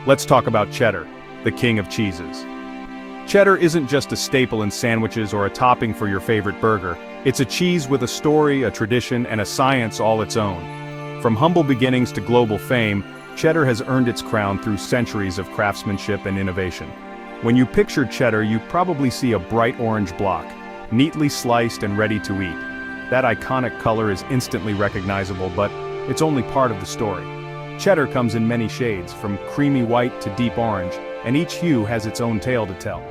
let's talk about cheddar, the king of cheeses. Cheddar isn't just a staple in sandwiches or a topping for your favorite burger. It's a cheese with a story, a tradition, and a science all its own. From humble beginnings to global fame, cheddar has earned its crown through centuries of craftsmanship and innovation. When you picture cheddar, you probably see a bright orange block, neatly sliced and ready to eat. That iconic color is instantly recognizable, but it's only part of the story. Cheddar comes in many shades, from creamy white to deep orange, and each hue has its own tale to tell.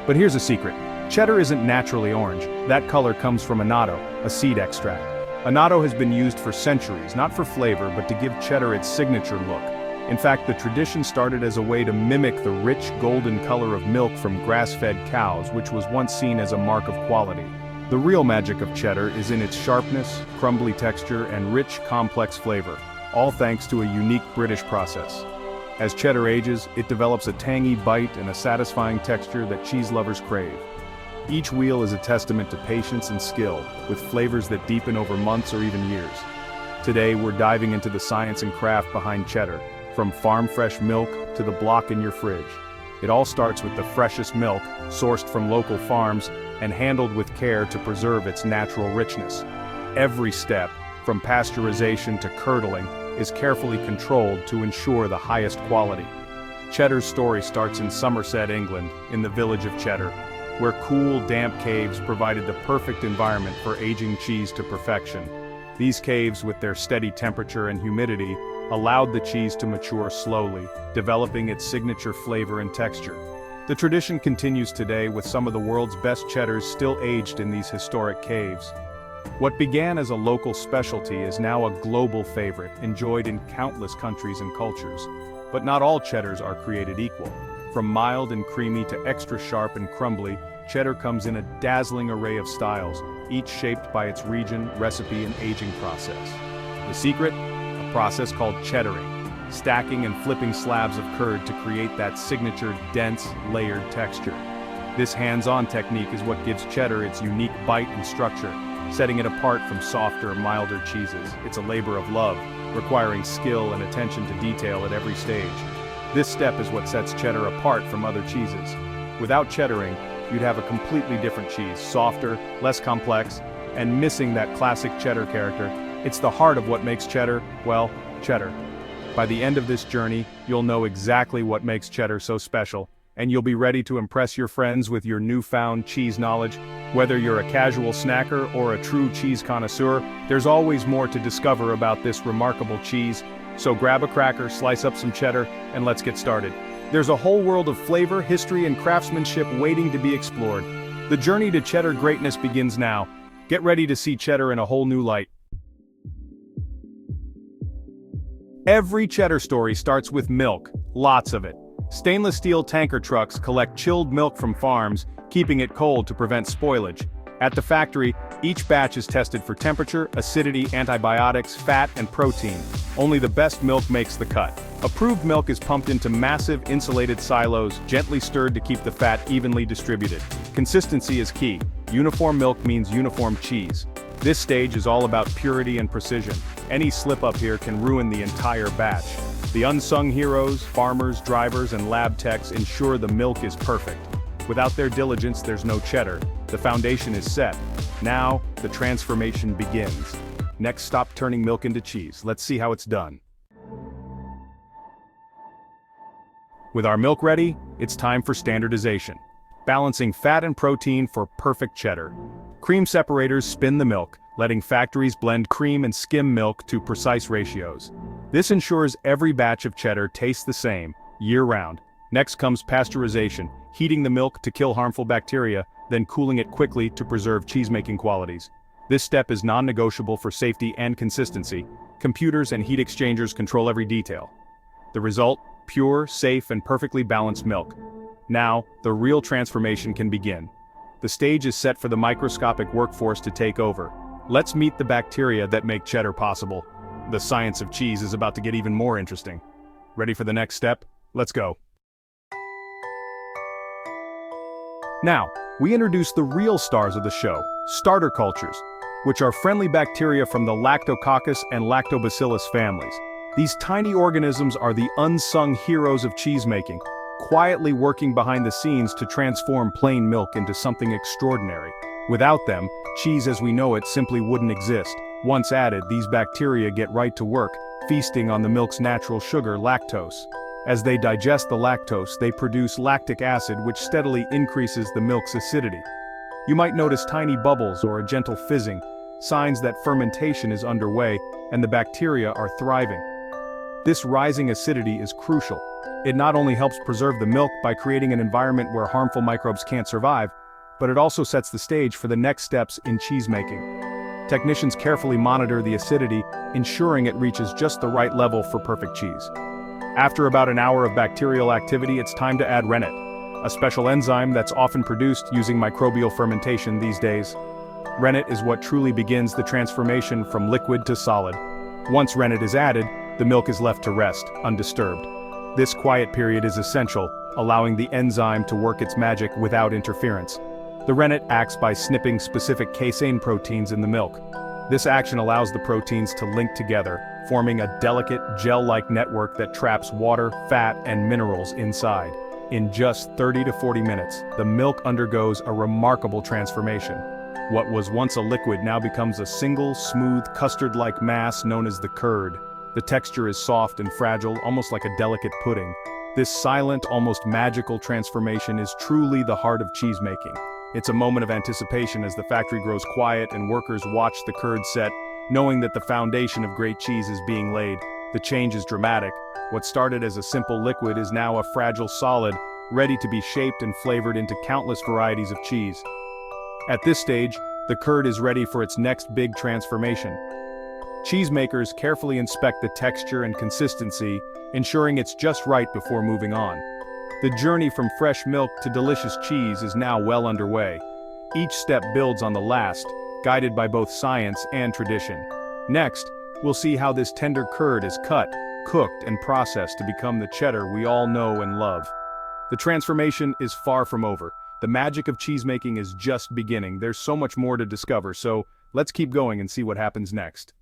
But here's a secret. Cheddar isn't naturally orange. That color comes from annatto, a seed extract. Annatto has been used for centuries, not for flavor, but to give cheddar its signature look. In fact, the tradition started as a way to mimic the rich golden color of milk from grass-fed cows, which was once seen as a mark of quality. The real magic of cheddar is in its sharpness, crumbly texture, and rich, complex flavor, all thanks to a unique British process. As cheddar ages, it develops a tangy bite and a satisfying texture that cheese lovers crave. Each wheel is a testament to patience and skill, with flavors that deepen over months or even years. Today, we're diving into the science and craft behind cheddar, from farm-fresh milk to the block in your fridge. It all starts with the freshest milk, sourced from local farms, and handled with care to preserve its natural richness. Every step, from pasteurization to curdling, is carefully controlled to ensure the highest quality. Cheddar's story starts in Somerset, England, in the village of Cheddar, where cool, damp caves provided the perfect environment for aging cheese to perfection. These caves, with their steady temperature and humidity, allowed the cheese to mature slowly, developing its signature flavor and texture. The tradition continues today, with some of the world's best cheddars still aged in these historic caves. What began as a local specialty is now a global favorite, enjoyed in countless countries and cultures. But not all cheddars are created equal. From mild and creamy to extra sharp and crumbly, cheddar comes in a dazzling array of styles, each shaped by its region, recipe, and aging process. The secret? A process called cheddaring, stacking and flipping slabs of curd to create that signature, dense, layered texture. This hands-on technique is what gives cheddar its unique bite and structure, setting it apart from softer, milder cheeses. It's a labor of love, requiring skill and attention to detail at every stage. This step is what sets cheddar apart from other cheeses. Without cheddaring, you'd have a completely different cheese, softer, less complex, and missing that classic cheddar character. It's the heart of what makes cheddar, well, cheddar. By the end of this journey, you'll know exactly what makes cheddar so special, and you'll be ready to impress your friends with your newfound cheese knowledge. Whether you're a casual snacker or a true cheese connoisseur, there's always more to discover about this remarkable cheese. So grab a cracker, slice up some cheddar, and let's get started. There's a whole world of flavor, history, and craftsmanship waiting to be explored. The journey to cheddar greatness begins now. Get ready to see cheddar in a whole new light. Every cheddar story starts with milk, lots of it. Stainless steel tanker trucks collect chilled milk from farms, keeping it cold to prevent spoilage. At the factory, each batch is tested for temperature, acidity, antibiotics, fat, and protein. Only the best milk makes the cut. Approved milk is pumped into massive insulated silos, gently stirred to keep the fat evenly distributed. Consistency is key. Uniform milk means uniform cheese. This stage is all about purity and precision. Any slip-up here can ruin the entire batch. The unsung heroes, farmers, drivers, and lab techs ensure the milk is perfect. Without their diligence, there's no cheddar. The foundation is set. Now, the transformation begins. Next stop, turning milk into cheese. Let's see how it's done. With our milk ready, it's time for standardization. Balancing fat and protein for perfect cheddar. Cream separators spin the milk, letting factories blend cream and skim milk to precise ratios. This ensures every batch of cheddar tastes the same, year-round. Next comes pasteurization, heating the milk to kill harmful bacteria, then cooling it quickly to preserve cheese-making qualities. This step is non-negotiable for safety and consistency. Computers and heat exchangers control every detail. The result? Pure, safe, and perfectly balanced milk. Now, the real transformation can begin. The stage is set for the microscopic workforce to take over. Let's meet the bacteria that make cheddar possible. The science of cheese is about to get even more interesting. Ready for the next step? Let's go. Now, we introduce the real stars of the show, starter cultures, which are friendly bacteria from the Lactococcus and Lactobacillus families. These tiny organisms are the unsung heroes of cheesemaking, quietly working behind the scenes to transform plain milk into something extraordinary. Without them, cheese as we know it simply wouldn't exist. Once added, these bacteria get right to work, feasting on the milk's natural sugar, lactose. As they digest the lactose, they produce lactic acid, which steadily increases the milk's acidity. You might notice tiny bubbles or a gentle fizzing, signs that fermentation is underway and the bacteria are thriving. This rising acidity is crucial. It not only helps preserve the milk by creating an environment where harmful microbes can't survive, but it also sets the stage for the next steps in cheesemaking. Technicians carefully monitor the acidity, ensuring it reaches just the right level for perfect cheese. After about an hour of bacterial activity, it's time to add rennet, a special enzyme that's often produced using microbial fermentation these days. Rennet is what truly begins the transformation from liquid to solid. Once rennet is added, the milk is left to rest, undisturbed. This quiet period is essential, allowing the enzyme to work its magic without interference. The rennet acts by snipping specific casein proteins in the milk. This action allows the proteins to link together, forming a delicate, gel-like network that traps water, fat, and minerals inside. In just 30 to 40 minutes, the milk undergoes a remarkable transformation. What was once a liquid now becomes a single, smooth, custard-like mass known as the curd. The texture is soft and fragile, almost like a delicate pudding. This silent, almost magical transformation is truly the heart of cheesemaking. It's a moment of anticipation as the factory grows quiet and workers watch the curd set, knowing that the foundation of great cheese is being laid. The change is dramatic. What started as a simple liquid is now a fragile solid, ready to be shaped and flavored into countless varieties of cheese. At this stage, the curd is ready for its next big transformation. Cheesemakers carefully inspect the texture and consistency, ensuring it's just right before moving on. The journey from fresh milk to delicious cheese is now well underway. Each step builds on the last, guided by both science and tradition. Next, we'll see how this tender curd is cut, cooked, and processed to become the cheddar we all know and love. The transformation is far from over. The magic of cheesemaking is just beginning. There's so much more to discover, so let's keep going and see what happens next.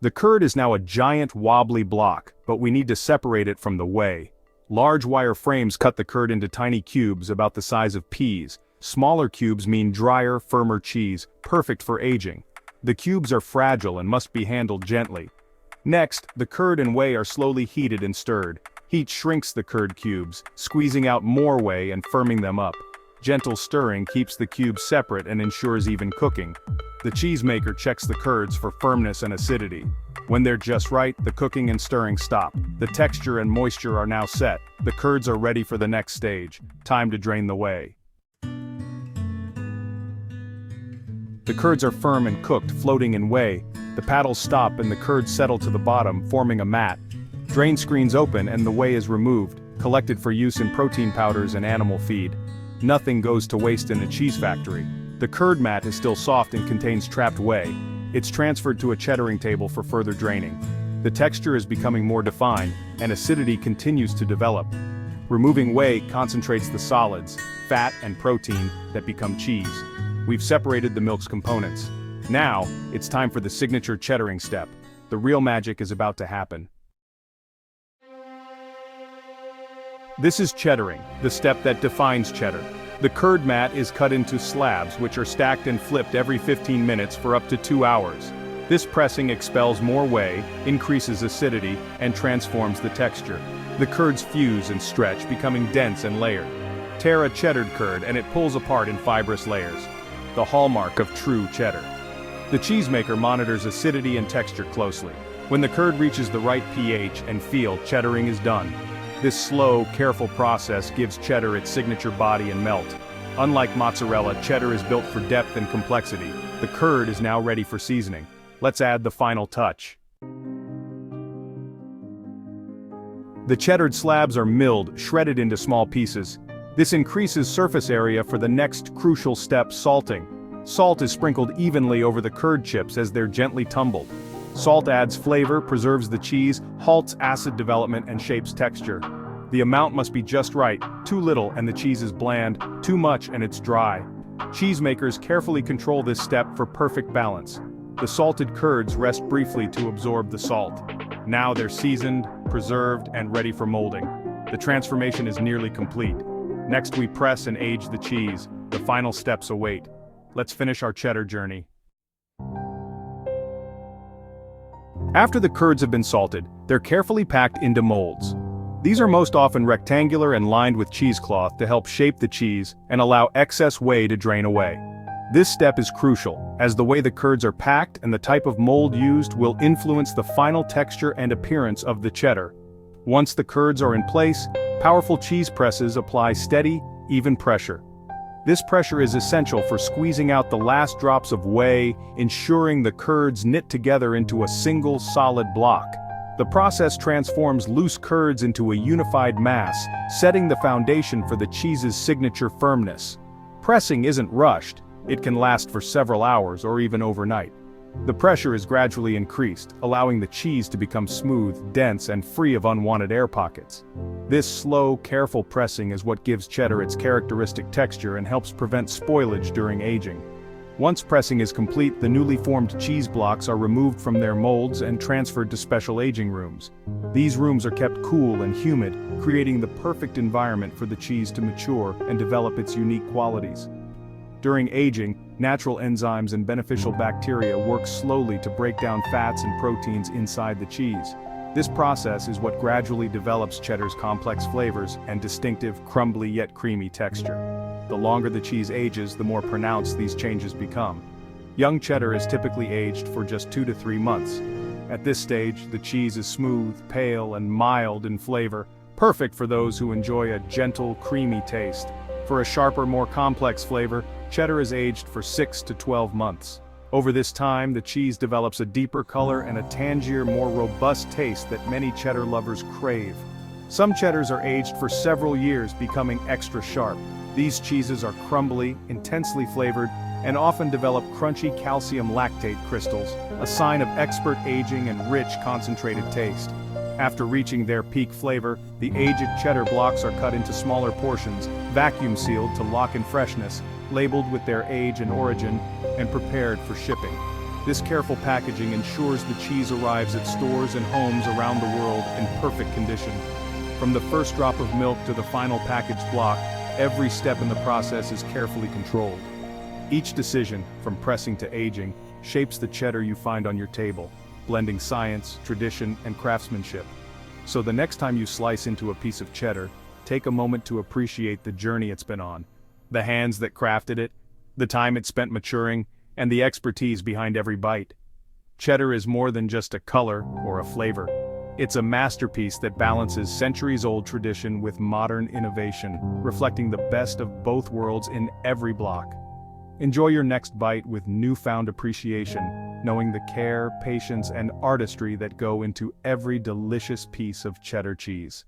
The curd is now a giant wobbly block, but we need to separate it from the whey. Large wire frames cut the curd into tiny cubes about the size of peas. Smaller cubes mean drier, firmer cheese, perfect for aging. The cubes are fragile and must be handled gently. Next, the curd and whey are slowly heated and stirred. Heat shrinks the curd cubes, squeezing out more whey and firming them up. Gentle stirring keeps the cubes separate and ensures even cooking. The cheesemaker checks the curds for firmness and acidity. When they're just right, the cooking and stirring stop. The texture and moisture are now set. The curds are ready for the next stage. Time to drain the whey. The curds are firm and cooked, floating in whey. The paddles stop and the curds settle to the bottom, forming a mat. Drain screens open and the whey is removed, collected for use in protein powders and animal feed. Nothing goes to waste in a cheese factory. The curd mat is still soft and contains trapped whey. It's transferred to a cheddaring table for further draining. The texture is becoming more defined, and acidity continues to develop. Removing whey concentrates the solids, fat and protein, that become cheese. We've separated the milk's components. Now, it's time for the signature cheddaring step. The real magic is about to happen. This is cheddaring, the step that defines cheddar. The curd mat is cut into slabs which are stacked and flipped every 15 minutes for up to 2 hours. This pressing expels more whey, increases acidity, and transforms the texture. The curds fuse and stretch, becoming dense and layered. Tear a cheddared curd and it pulls apart in fibrous layers. The hallmark of true cheddar. The cheesemaker monitors acidity and texture closely. When the curd reaches the right pH and feel, cheddaring is done. This slow, careful process gives cheddar its signature body and melt. Unlike mozzarella, cheddar is built for depth and complexity. The curd is now ready for seasoning. Let's add the final touch. The cheddared slabs are milled, shredded into small pieces. This increases surface area for the next crucial step, salting. Salt is sprinkled evenly over the curd chips as they're gently tumbled. Salt adds flavor, preserves the cheese, halts acid development, and shapes texture. The amount must be just right. Too little and the cheese is bland, too much and it's dry. Cheesemakers carefully control this step for perfect balance. The salted curds rest briefly to absorb the salt. Now they're seasoned, preserved, and ready for molding. The transformation is nearly complete. Next we press and age the cheese. The final steps await. Let's finish our cheddar journey. After the curds have been salted, they're carefully packed into molds. These are most often rectangular and lined with cheesecloth to help shape the cheese and allow excess whey to drain away. This step is crucial, as the way the curds are packed and the type of mold used will influence the final texture and appearance of the cheddar. Once the curds are in place, powerful cheese presses apply steady, even pressure. This pressure is essential for squeezing out the last drops of whey, ensuring the curds knit together into a single solid block. The process transforms loose curds into a unified mass, setting the foundation for the cheese's signature firmness. Pressing isn't rushed. It can last for several hours or even overnight. The pressure is gradually increased, allowing the cheese to become smooth, dense, and free of unwanted air pockets. This slow, careful pressing is what gives cheddar its characteristic texture and helps prevent spoilage during aging. Once pressing is complete, the newly formed cheese blocks are removed from their molds and transferred to special aging rooms. These rooms are kept cool and humid, creating the perfect environment for the cheese to mature and develop its unique qualities. During aging, natural enzymes and beneficial bacteria work slowly to break down fats and proteins inside the cheese. This process is what gradually develops cheddar's complex flavors and distinctive, crumbly yet creamy texture. The longer the cheese ages, the more pronounced these changes become. Young cheddar is typically aged for just 2 to 3 months. At this stage, the cheese is smooth, pale, and mild in flavor, perfect for those who enjoy a gentle, creamy taste. For a sharper, more complex flavor, cheddar is aged for 6 to 12 months. Over this time, the cheese develops a deeper color and a tangier, more robust taste that many cheddar lovers crave. Some cheddars are aged for several years, becoming extra sharp. These cheeses are crumbly, intensely flavored, and often develop crunchy calcium lactate crystals, a sign of expert aging and rich, concentrated taste. After reaching their peak flavor, the aged cheddar blocks are cut into smaller portions, vacuum-sealed to lock in freshness, labeled with their age and origin, and prepared for shipping. This careful packaging ensures the cheese arrives at stores and homes around the world in perfect condition. From the first drop of milk to the final packaged block, every step in the process is carefully controlled. Each decision, from pressing to aging, shapes the cheddar you find on your table, blending science, tradition, and craftsmanship. So the next time you slice into a piece of cheddar, take a moment to appreciate the journey it's been on. The hands that crafted it, the time it spent maturing, and the expertise behind every bite. Cheddar is more than just a color or a flavor. It's a masterpiece that balances centuries-old tradition with modern innovation, reflecting the best of both worlds in every block. Enjoy your next bite with newfound appreciation, knowing the care, patience, and artistry that go into every delicious piece of cheddar cheese.